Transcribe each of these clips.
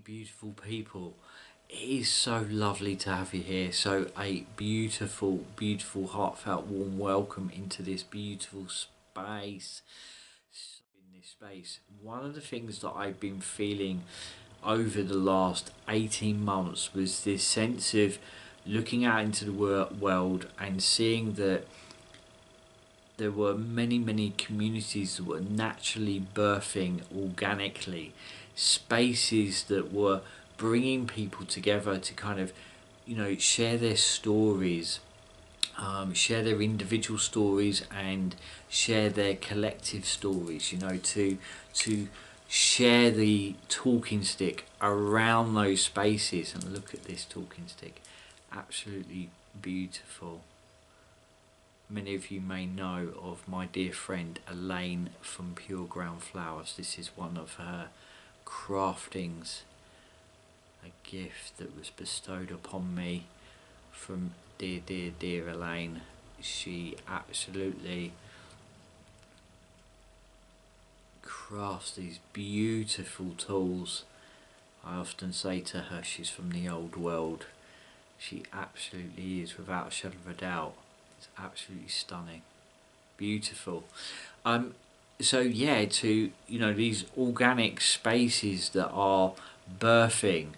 beautiful people. It is so lovely to have you here. So a beautiful, beautiful, heartfelt, warm welcome into this beautiful space. So in this space, one of the things that I've been feeling over the last 18 months was this sense of looking out into the world and seeing that there were many, many communities that were naturally birthing organically, spaces that were bringing people together to kind of, share their stories, share their individual stories and share their collective stories, to share the talking stick around those spaces. And look at this talking stick, absolutely beautiful. Many of you may know of my dear friend Elaine from Pure Ground Flowers. This is one of her craftings, a gift that was bestowed upon me from dear, dear, dear Elaine. She absolutely crafts these beautiful tools. I often say to her she's from the old world. She absolutely is, without a shadow of a doubt. It's absolutely stunning, beautiful. So yeah, to these organic spaces that are birthing,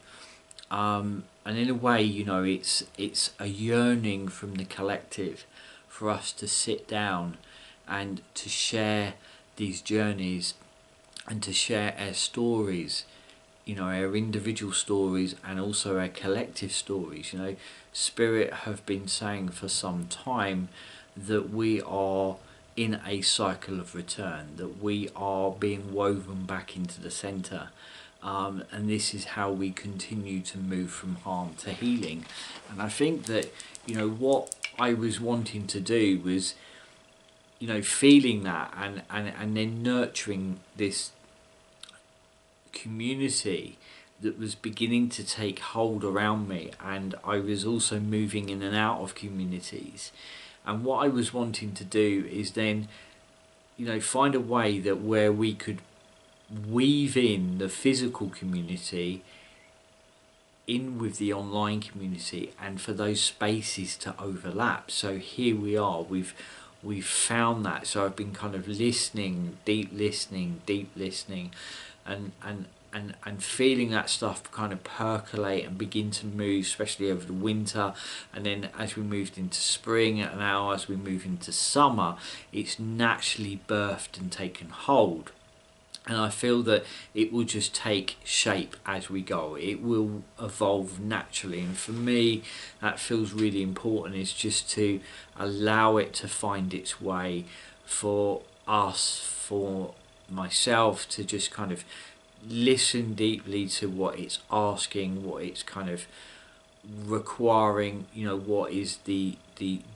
and in a way, it's a yearning from the collective for us to sit down and to share these journeys and to share our stories, our individual stories and also our collective stories. Spirit have been saying for some time that we are in a cycle of return, that we are being woven back into the center, and this is how we continue to move from harm to healing. And I think that what I was wanting to do was feeling that and then nurturing this community that was beginning to take hold around me, and I was also moving in and out of communities. And what I was wanting to do is then find a way that where we could weave in the physical community in with the online community and for those spaces to overlap. So here we are, we've found that. So I've been kind of listening, deep listening, and feeling that stuff kind of percolate and begin to move, especially over the winter. And then as we moved into spring, and now as we move into summer, it's naturally birthed and taken hold. And I feel that it will just take shape as we go. It will evolve naturally. And for me, that feels really important, is just to allow it to find its way, for us, for myself, to just kind of listen deeply to what it's asking, what it's kind of requiring, what is the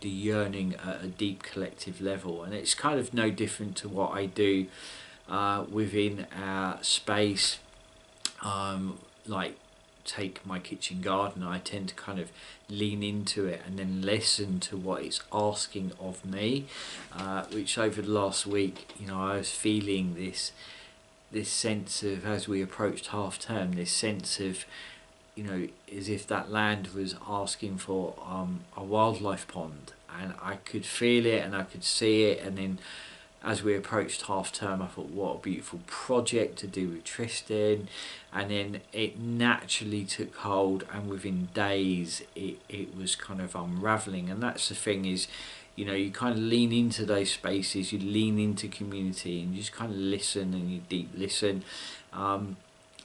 yearning at a deep collective level. And it's kind of no different to what I do within our space. Like, take my kitchen garden, I tend to kind of lean into it and then listen to what it's asking of me, which over the last week, I was feeling this sense of, as we approached half term, this sense of, as if that land was asking for a wildlife pond, and I could feel it and I could see it. And then as we approached half term, I thought, what a beautiful project to do with Tristan. And then it naturally took hold, and within days it was kind of unraveling. And that's the thing, is you kind of lean into those spaces, you lean into community, and you just kind of listen, and you deep listen, and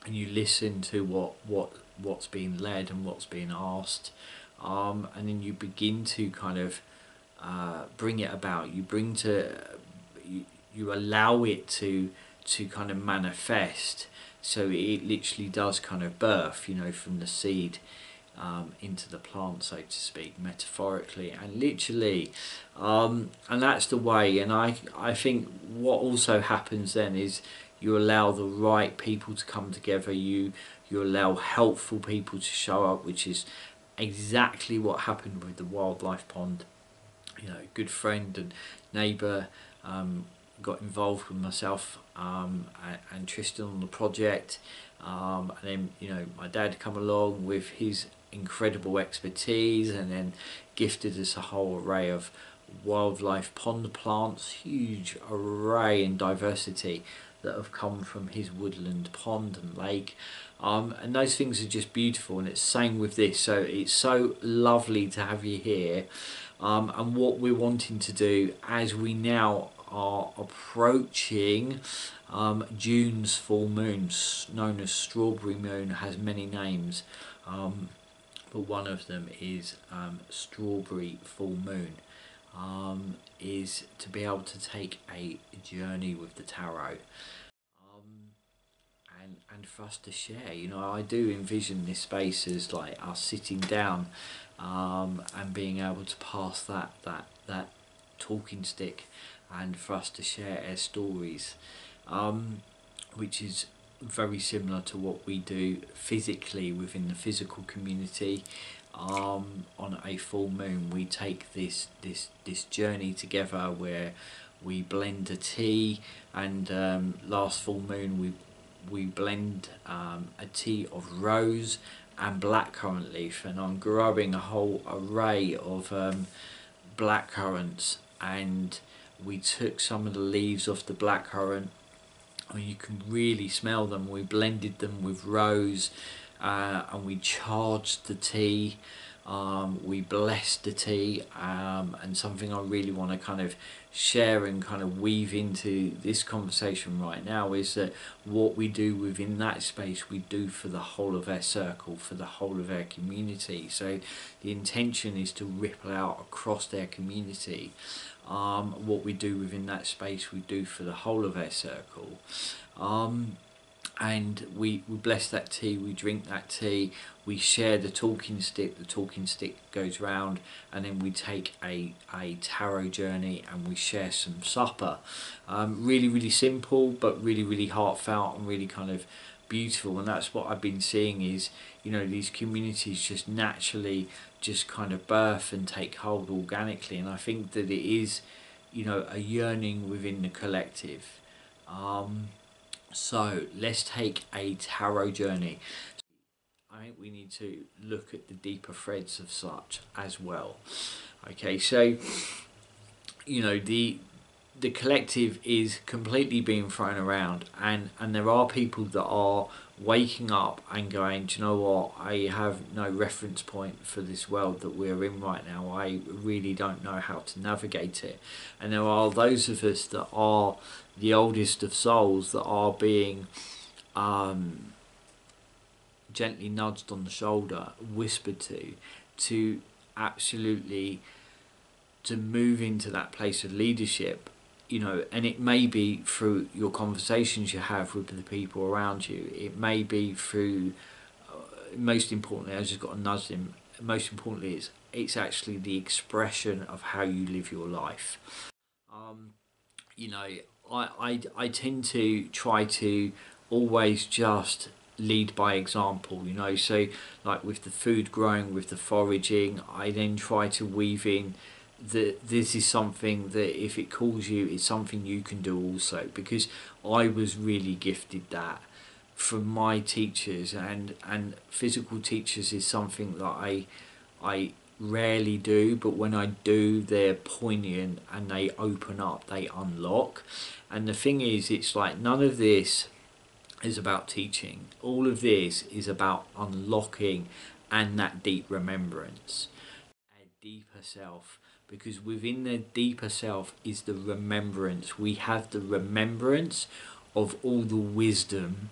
you listen to what's being led and what's being asked, and then you begin to kind of bring it about. You allow it to kind of manifest. So it literally does kind of birth, from the seed into the plant, so to speak, metaphorically and literally. And that's the way. And I think what also happens then is you allow the right people to come together. You allow helpful people to show up, which is exactly what happened with the wildlife pond. A good friend and neighbour got involved with myself and Tristan on the project, and then my dad come along with his incredible expertise, and then gifted us a whole array of wildlife pond plants, huge array and diversity that have come from his woodland pond and lake. And those things are just beautiful, and it's same with this. So it's so lovely to have you here. And what we're wanting to do, as we now are approaching June's full moon, known as strawberry moon, has many names, but one of them is strawberry full moon, is to be able to take a journey with the tarot. And for us to share, I do envision this space as like us sitting down, and being able to pass that talking stick, and for us to share our stories, which is very similar to what we do physically within the physical community. On a full moon, we take this journey together where we blend a tea, and last full moon we blend a tea of rose and blackcurrant leaf, and I'm growing a whole array of blackcurrants, and we took some of the leaves off the blackcurrant, and you can really smell them. We blended them with rose, and we charged the tea. We blessed the tea, and something I really want to kind of share and kind of weave into this conversation right now is that what we do within that space, we do for the whole of our circle, for the whole of our community. So the intention is to ripple out across their community. What we do within that space, we do for the whole of our circle. And we bless that tea, we drink that tea, we share the talking stick goes round, and then we take a tarot journey and we share some supper. Really simple, but really heartfelt and really kind of beautiful. And that's what I've been seeing is, these communities just naturally just kind of birth and take hold organically. And I think that it is, a yearning within the collective. So let's take a tarot journey. I think we need to look at the deeper threads of such as well. Okay, so the collective is completely being thrown around, and there are people that are waking up and going, do you know what, I have no reference point for this world that we're in right now. I really don't know how to navigate it. And there are those of us that are the oldest of souls that are being gently nudged on the shoulder, whispered to absolutely to move into that place of leadership. And it may be through your conversations you have with the people around you. It may be through, most importantly, I just got to nudge them, most importantly, it's actually the expression of how you live your life. I tend to try to always just lead by example, so like with the food growing, with the foraging, I then try to weave in that this is something that if it calls you, it's something you can do also, because I was really gifted that from my teachers, and physical teachers is something that I rarely do, but when I do, they're poignant and they open up, they unlock. And the thing is, it's like none of this is about teaching. All of this is about unlocking and that deep remembrance, a deeper self. Because within the deeper self is the remembrance. We have the remembrance of all the wisdom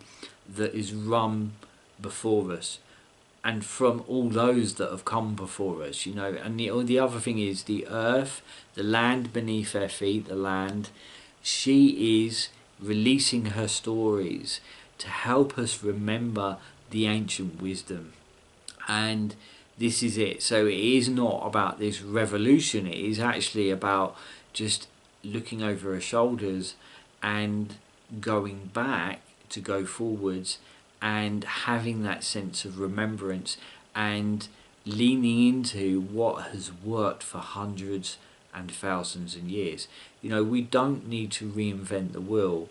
that is run before us, and from all those that have come before us, And the other thing is the earth, the land beneath our feet, the land, she is releasing her stories to help us remember the ancient wisdom. And this is it. So it is not about this revolution. It is actually about just looking over our shoulders and going back to go forwards, and having that sense of remembrance and leaning into what has worked for hundreds and thousands of years. We don't need to reinvent the wheel.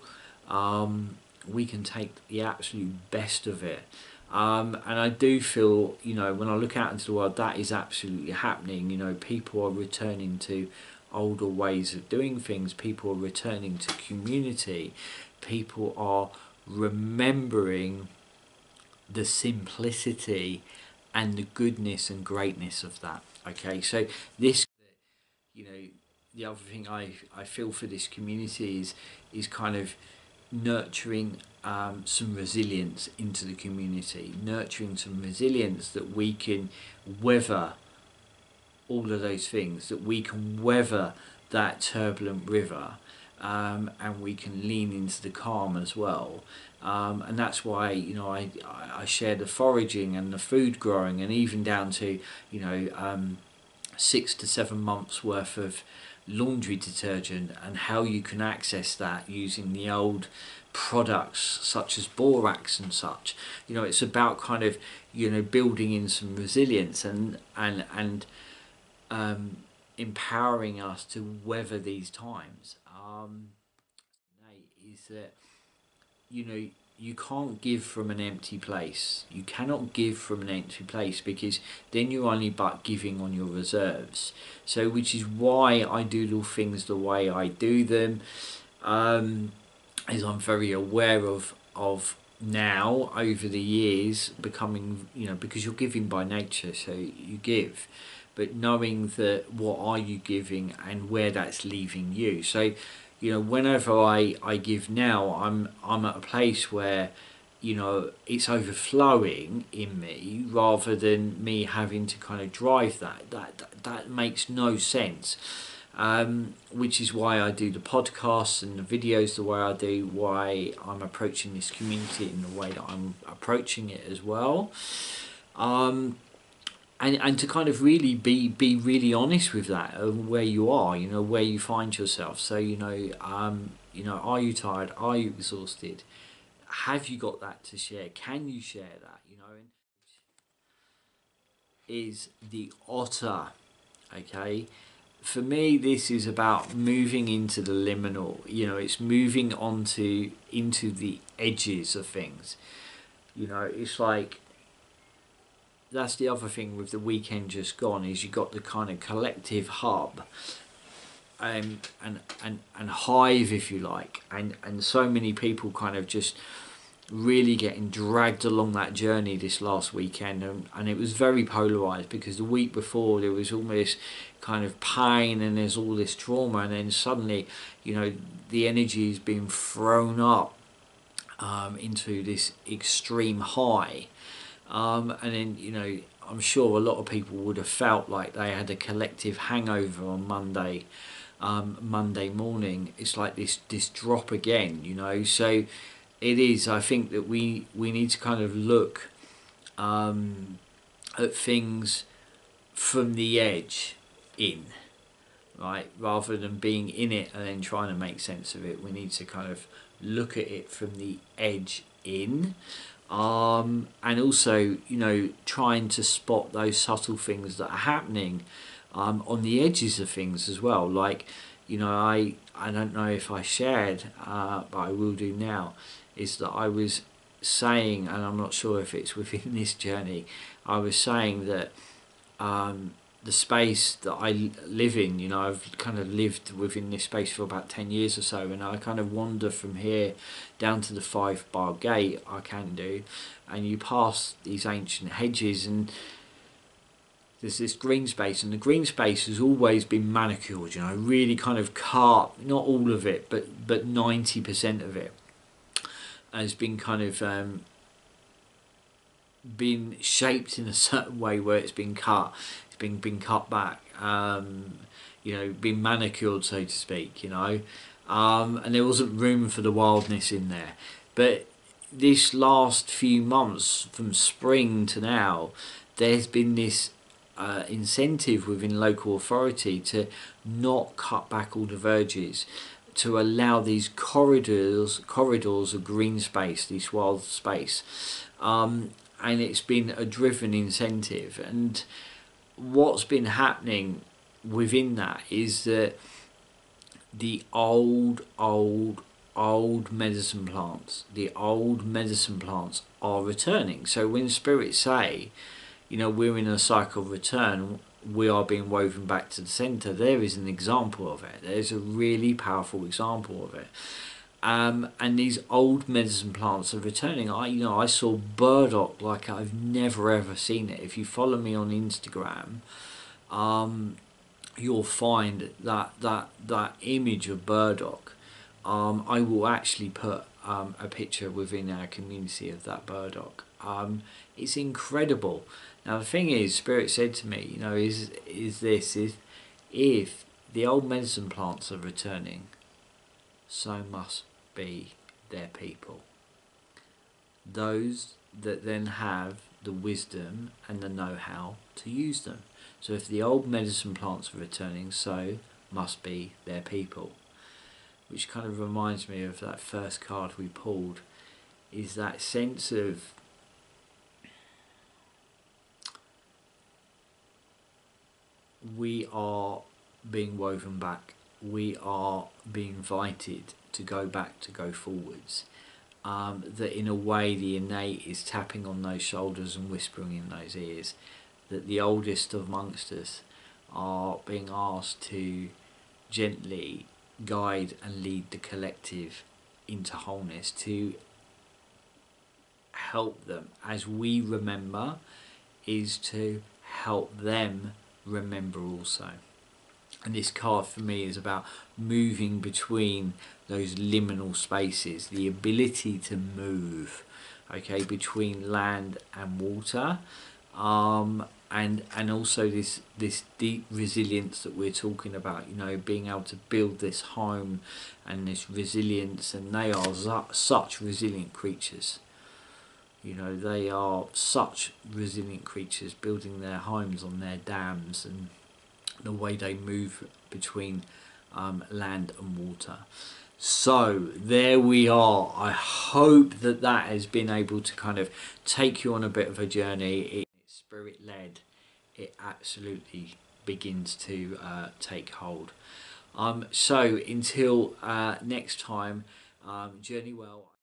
we can take the absolute best of it. And I do feel, you know, when I look out into the world, that is absolutely happening. You know, people are returning to older ways of doing things. People are returning to community. People are remembering the simplicity and the goodness and greatness of that. Okay, so this, you know, the other thing I feel for this community is kind of nurturing some resilience into the community, nurturing some resilience that we can weather all of those things, that we can weather that turbulent river, and we can lean into the calm as well. And that's why, you know, I share the foraging and the food growing, and even down to, you know, 6 to 7 months worth of laundry detergent, and how you can access that using the old products such as borax and such. You know, it's about kind of, you know, building in some resilience and empowering us to weather these times. Is that, you know, you can't give from an empty place. You cannot give from an empty place, because then you're only but giving on your reserves. So, which is why I do the things the way I do them, as I'm very aware of now over the years becoming, you know, because you're giving by nature, so you give, but knowing that what are you giving and where that's leaving you. So, you know, whenever I give now, I'm at a place where, you know, it's overflowing in me rather than me having to kind of drive that makes no sense. Which is why I do the podcasts and the videos the way I do, why I'm approaching this community in the way that I'm approaching it as well. And to kind of really be really honest with that, where you are, you know, where you find yourself. So, you know, are you tired? Are you exhausted? Have you got that to share? Can you share that? You know, is the otter, okay? For me, this is about moving into the liminal. You know, it's moving into the edges of things. You know, it's like, that's the other thing with the weekend just gone, is you got the kind of collective hub and hive, if you like, and so many people kind of just really getting dragged along that journey this last weekend, and it was very polarized, because the week before there was almost kind of pain and there's all this trauma, and then suddenly, you know, the energy is being thrown up into this extreme high. And then, you know, I'm sure a lot of people would have felt like they had a collective hangover on Monday morning. It's like this drop again, you know. So it is, I think that we need to kind of look at things from the edge in, right, rather than being in it and then trying to make sense of it. We need to kind of look at it from the edge in. And also, you know, trying to spot those subtle things that are happening on the edges of things as well. Like, you know, I don't know if I shared, but I will do now, is that I was saying, and I'm not sure if it's within this journey, I was saying that the space that I live in, you know, I've kind of lived within this space for about 10 years or so, and I kind of wander from here down to the 5-bar gate, I can do, and you pass these ancient hedges, and there's this green space, and the green space has always been manicured, you know, really kind of cut, not all of it, but 90% of it has been kind of been shaped in a certain way where it's been cut. Been cut back, you know, been manicured, so to speak, you know, and there wasn't room for the wildness in there. But this last few months, from spring to now, there's been this incentive within local authority to not cut back all the verges, to allow these corridors of green space, this wild space, and it's been a driven incentive. And what's been happening within that is that the old old medicine plants. The old medicine plants are returning. So when spirits say, you know, we're in a cycle of return, we are being woven back to the center, there is an example of it. There's a really powerful example of it. And these old medicine plants are returning. I saw burdock like I've never ever seen it. If you follow me on Instagram, you'll find that image of burdock. I will actually put a picture within our community of that burdock. It's incredible. Now the thing is, Spirit said to me, you know, is if the old medicine plants are returning, so must be their people. Those that then have the wisdom and the know-how to use them. So if the old medicine plants are returning, so must be their people. Which kind of reminds me of that first card we pulled, is that sense of we are being woven back. We are being invited to go back, to go forwards. That in a way the innate is tapping on those shoulders and whispering in those ears. That the oldest amongst us are being asked to gently guide and lead the collective into wholeness, to help them as we remember, is to help them remember also. And this card for me is about moving between those liminal spaces, the ability to move, okay, between land and water, and also this deep resilience that we're talking about, you know, being able to build this home and this resilience. And they are such resilient creatures. You know, they are such resilient creatures, building their homes on their dams, and the way they move between land and water. So there we are. I hope that has been able to kind of take you on a bit of a journey. It's spirit led. It absolutely begins to take hold. So until next time, journey well.